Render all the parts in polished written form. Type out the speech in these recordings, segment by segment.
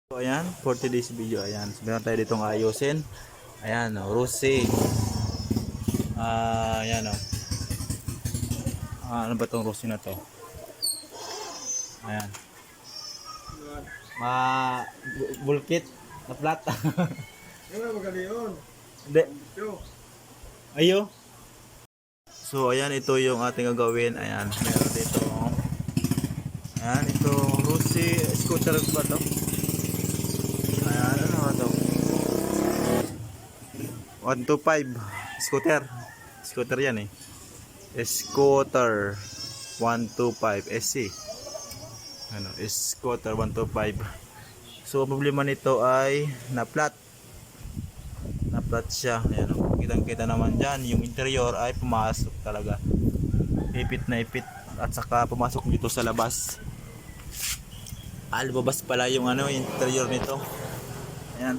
So ayan, for today's video, ayan, so meron tayo ditong ayusin. Ayan, Rusi. Ayan o. Ano ba tong Rusi na to? Ayan. Bulkit na flat. Ano magaling yun? Hindi. Yo. Ayo. So ayan, ito yung ating gagawin. Ayan, meron dito. Ayan, ito Rusi scooter ba to? Ayan, ano ba to? 125 scooter. Scooter yan eh. Scooter 125 SC. Ano, Scooter 125. So problema nito ay na-flat. Na-flat siya. Ayan, kitang-kita naman diyan, yung interior ay pumasok talaga. Ipit na ipit at saka pumasok dito sa labas. Lumabas pala yung ano, interior nito. Ayan.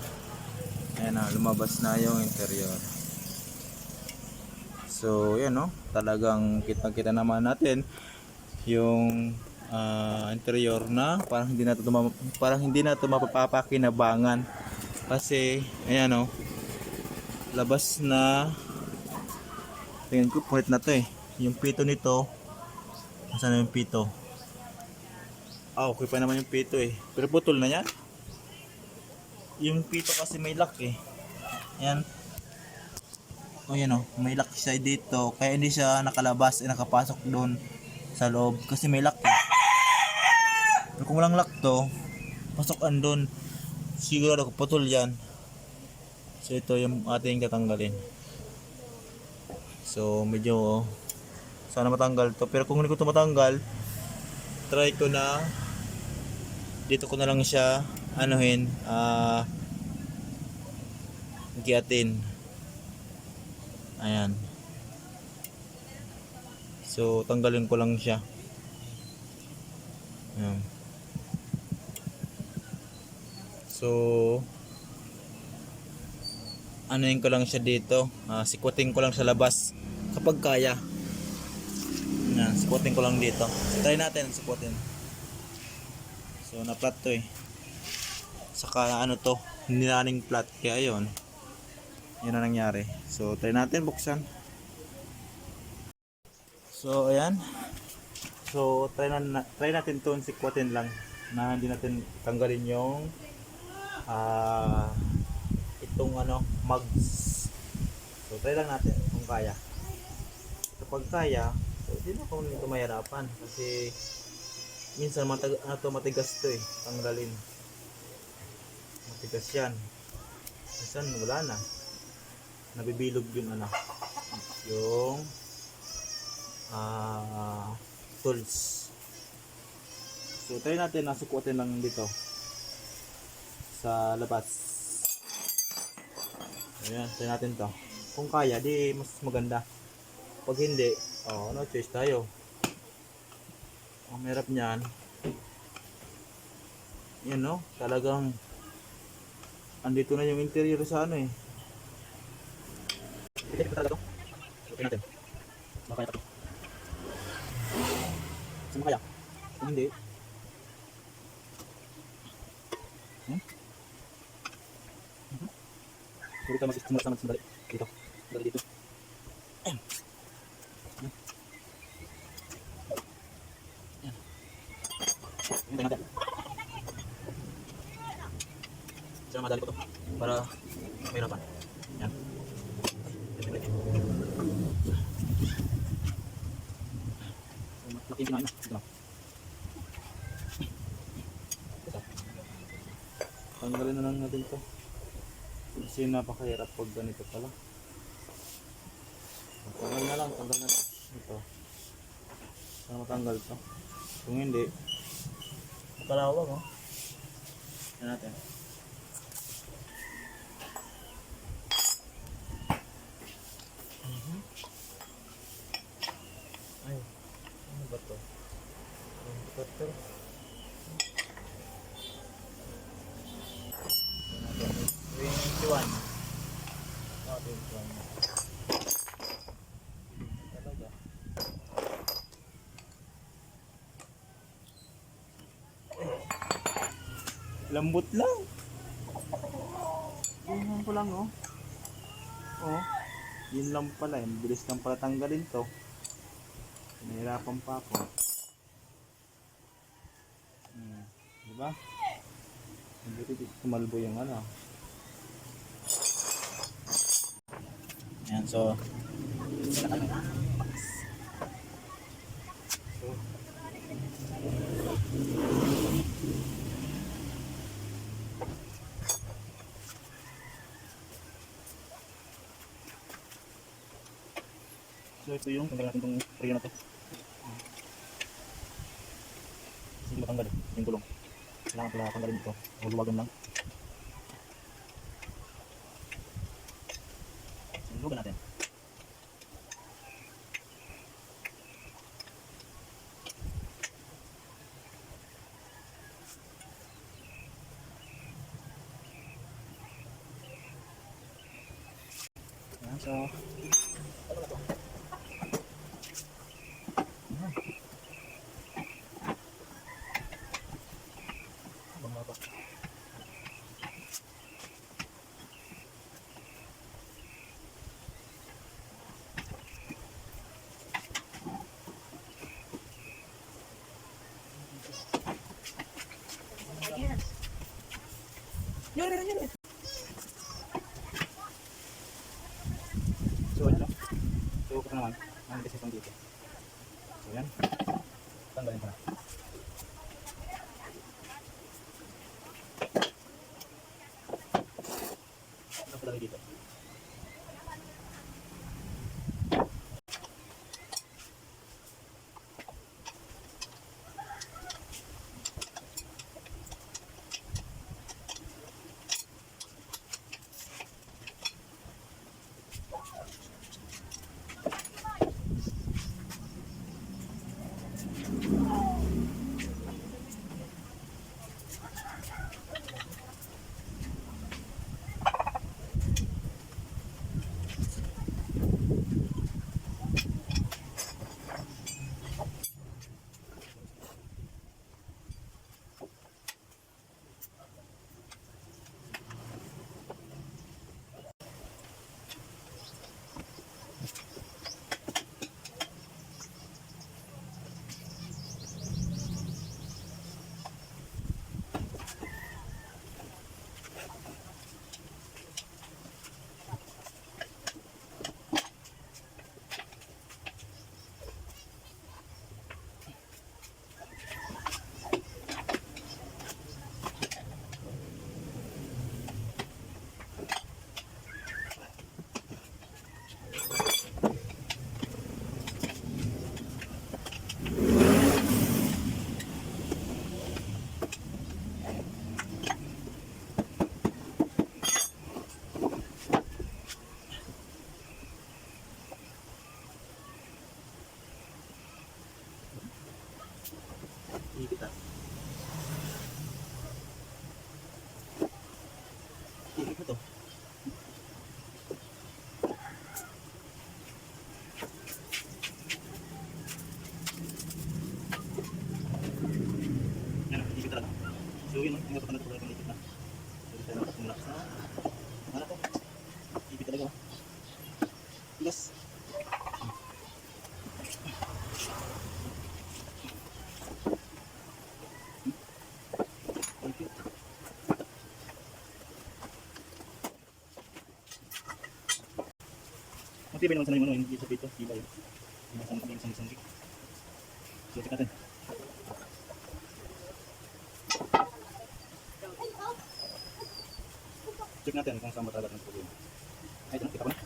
Ayan na, lumabas na yung interior. So, yan no, talagang kita-kita naman natin yung interior na parang hindi na ito mapapakinabangan kasi ayan no, labas na. Tingnan ko, pulit na to eh. Yung pito nito, nasaan na yung pito? Okay pa naman yung pito eh, pero putol na yan. Yung pito kasi may lock eh. Ayan. O yan o, may lock siya dito. Kaya hindi siya nakalabas, nakapasok doon sa loob. Kasi may lock eh. Pero kung walang lock to, pasokan doon. Sigurado putol yan. So ito yung ating tatanggalin. So medyo sana matanggal to. Pero kung hindi ko ito matanggal, try ko na dito ko na lang siya anuhin, giatin. Ayan. So tanggalin ko lang siya. Ayan. So anuhin ko lang siya dito, sikwatin ko lang sa labas kapag kaya. Ayan, sikwatin ko lang dito. So, try natin sikwatin. So na flat to eh. Saka ano to, hindi naning flat kaya ayun. Yun ang nangyari. So try natin buksan. So ayan. So try natin to, sikwatin lang na hindi natin tanggalin yung itong ano, mugs. So try lang natin kung kaya. Kapag kaya, so hindi na kung ito mahirapan kasi minsan matigas to eh, tanggalin. Matigas yan. Minsan wala na. Nabibilog yung ano, yung tools. So try natin, nasukutin lang dito sa labas. Ayan, try natin to. Kung kaya, di mas maganda. Pag hindi, no choice tayo. Ang hirap niyan. Yan no, talagang andito na yung interior sa ano eh. Okay talaga to. Okay natin. Baka kaya to. Saan kaya? Kung hindi. Puro ka mag-istimula sa sandali. Dito. Sandali dito. Ayan. Ayan. Ayan. Ayan tayo natin. Saan madali ko to. Para mahirapan. Ayan. Laki yung kinain na. Ito lang. Tanggalin na lang natin to. Kasi napakahirap pag ganito pala. Tanggal na lang. Ito. Sana matanggal to. Kung hindi, makalawag oh. Yan natin. Ay, ano ba to? Ano ba to? 21. Oh, 21. Talaga. Lambot lang. Ganyan ko lang, oh. Oh. Yun lang pala. Bilis lang pala tanggalin to. Nahirapan pa ako. Diba? Hindi tumalbo yung ano. Ayan, so so ito yung tanggal natin itong preno na to. Hindi matanggal eh, yung gulong. Kailangan pala tanggalin ito. Huluwagan lang. Huluwagan natin. Ayan, so so ano? So ito naman, ang kasi itong dito. So yan, tanggalin ko na. Ano pa lagi dito? Ikit ah. Ikit mo to. Yan, ikit talaga. So yun, hindi pa pa nagpapalala ng ikit na. So tayo nakapumulaps na. Ano to? Ikit talaga oh. Tigas. Ikit. Matibay naman sana yung ano, hindi sa pito, tibay. Yung isang-isang. So check natin. Check natin kung saan ba talaga ng problema. Ay, ito na, kita ko na.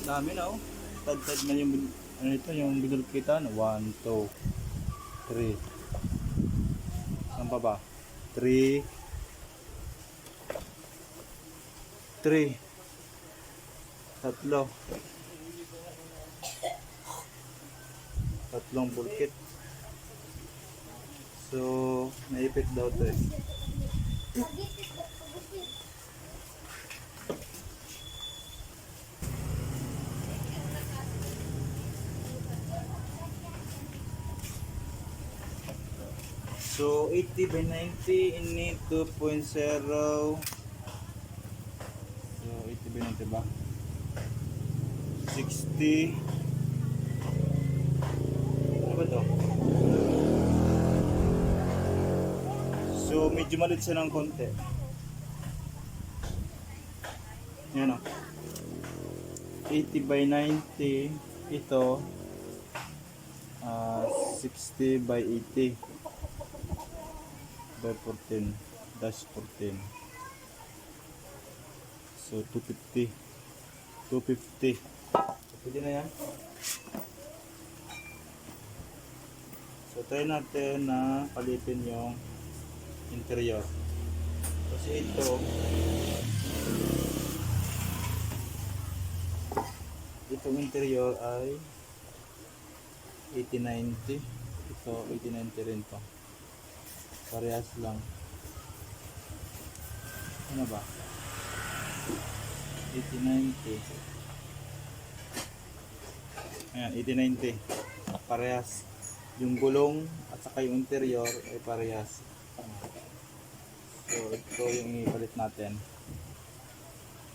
Dami na oh. Tad-tad na yung ano ito, yung binulkitan. 1, 2, 3. Saan pa ba? 3. 3. Tatlo. Tatlong bulkit. So, naipit daw to eh. So 80 by 90 ini 2.0. So 80 by 90 ba? 60. Ano ba to? So medyo malit siya ng konti. Yan o. 80 by 90. Ito 60 by 80 by 14 dash 14. So 250. Pwede na yan. So try natin na palitin yung interior. Kasi itong interior ay 8090. Ito 8090 rin to. Parehas lang. Ano ba? 8090. Ayan, 8090. Parehas. Yung gulong at saka yung interior ay parehas. So ito yung ipalit natin.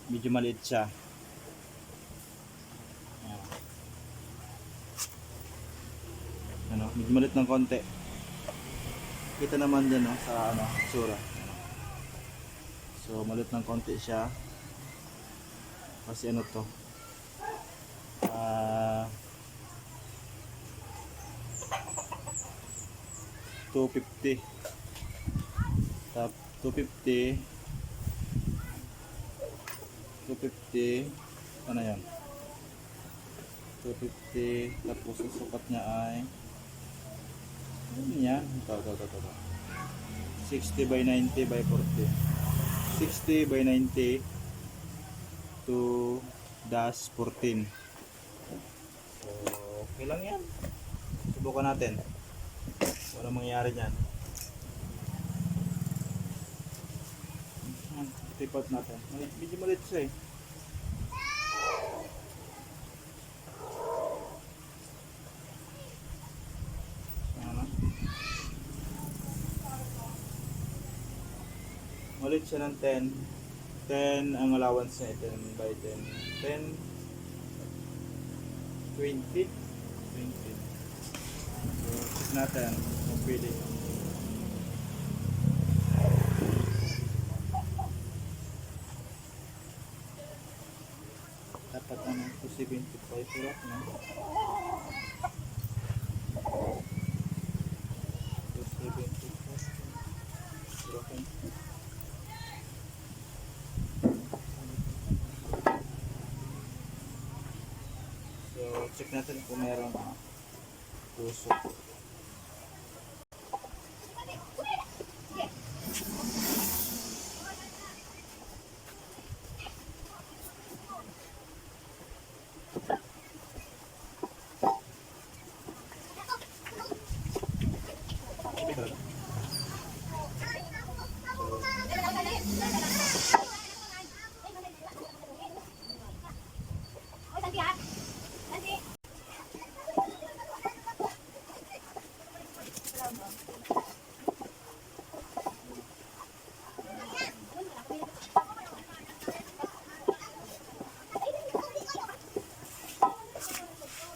Medyo maliit siya. Ayan. Ano, medyo maliit ng konti. Kita naman dyan no, sa ano, sura. So maliit ng konti siya. Kasi ano to? 250. Tap 250. Ano yan? 250. Tapos ang sukat niya ay ano yan? Ito. 60 by 90 by 40. 60 by 90 to dash 14. So okay lang yan. Subukan natin. Walang mangyayari dyan. Tipat natin. Medyo malit siya eh. Ano? Malit siya ng 10. 10 ang allowance niya. 10 by 10. 10 20. So check natin kung pwede. Dapat ano 275 urat na. 275 urat. So check natin kung meron tusok.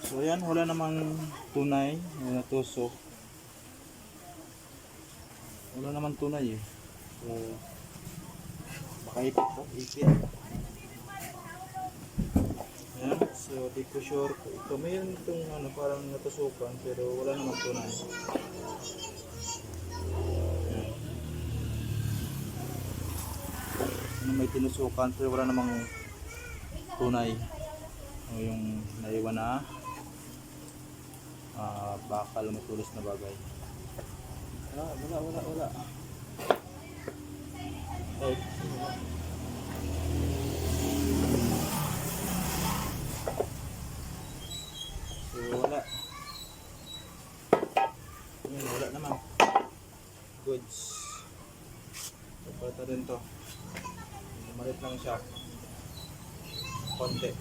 So yan, wala namang tunay na tusok. Wala namang tunay eh. So baka ipit po, ipit. Yan, so di ko sure ito. Mayroon itong ano, parang natusukan pero wala namang tunay. Yan. Ano, may tinusukan pero wala namang tunay. O yung naiwan na bakal matulos na bagay. Wala. Ay. So wala. Wala naman. Goods. Pagkata rin to. Malit lang siya. Konti.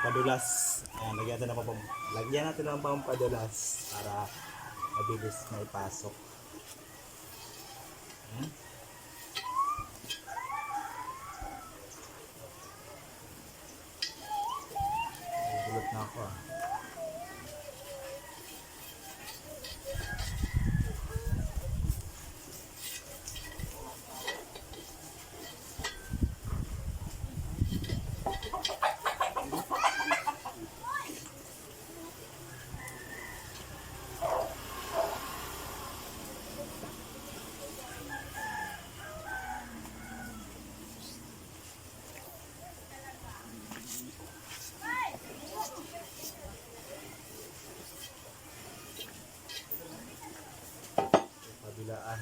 Pampadulas. Ayan, lagyan natin ng pampadulas para mabilis na ipasok. Ayan. Gulot na ako ah. Kabilaan.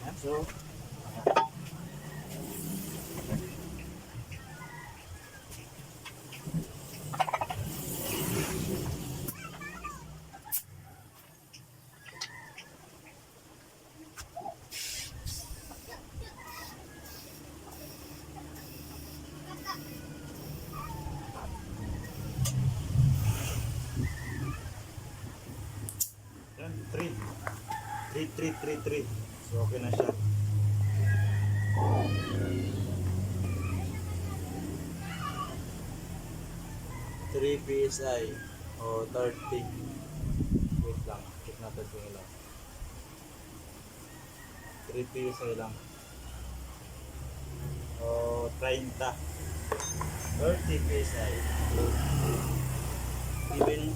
Ayan, so yan, 3. So okay na siya. Three PSI o 30. Wait lang, check natin kung ilan. 3 PSI lang o 30. 30 PSI. Even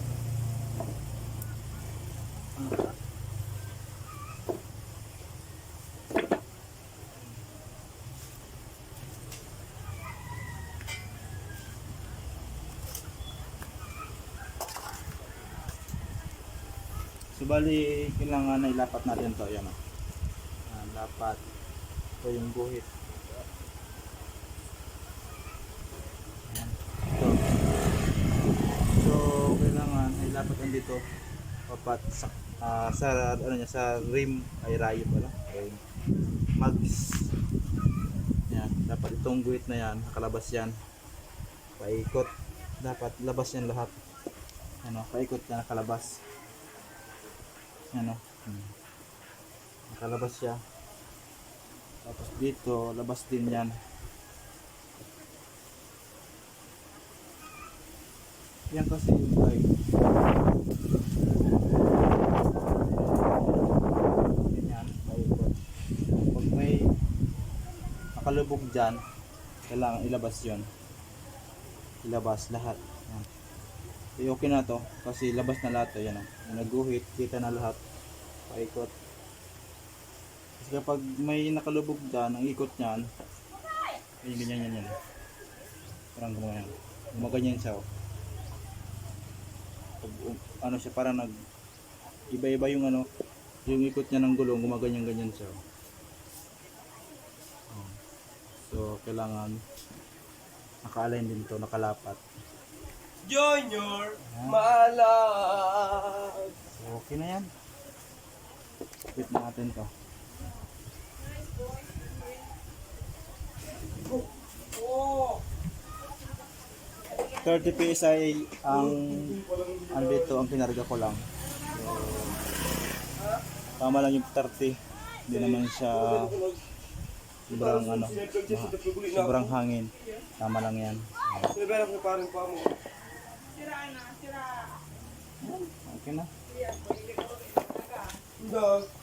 so bali kailangan na ilapat natin to, yan o. Lapat ito yung guhit. Ayan. Ito. So kailangan ilapat yan dito papat sa ano niya, sa rim ay rayo pala, rim mags. Yan, dapat itong guhit na yan nakalabas yan, paikot, dapat labas yan lahat, ano, paikot na nakalabas. Ano, nakalabas siya. Tapos dito, labas din yan. Yan kasi yung guide. Yan, paikot. Pag may nakalubog dyan, kailangan ilabas yon. Ilabas lahat. Yan. So, okay na to kasi labas na lahat to, yan, naguhit, kita na lahat, paikot. Kasi kapag may nakalubog dyan, ang ikot nyan ay ganyan yan, parang gumaganyan siya, oh. Pag, ano siya, parang nag iba-iba yung ano, yung ikot niya ng gulong, gumaganyan siya, oh. So kailangan naka-align din to, nakalapat. Junior, maalag. So, okay na yan. Kapit natin to. Oh. 30 PSI ang andito, ang pinarga ko lang. So, Tama lang yung 30. Hindi naman siya sobrang ano, sobrang hangin. Tama lang yan. Sinabi ko parang pa mo. Okay na. Dog.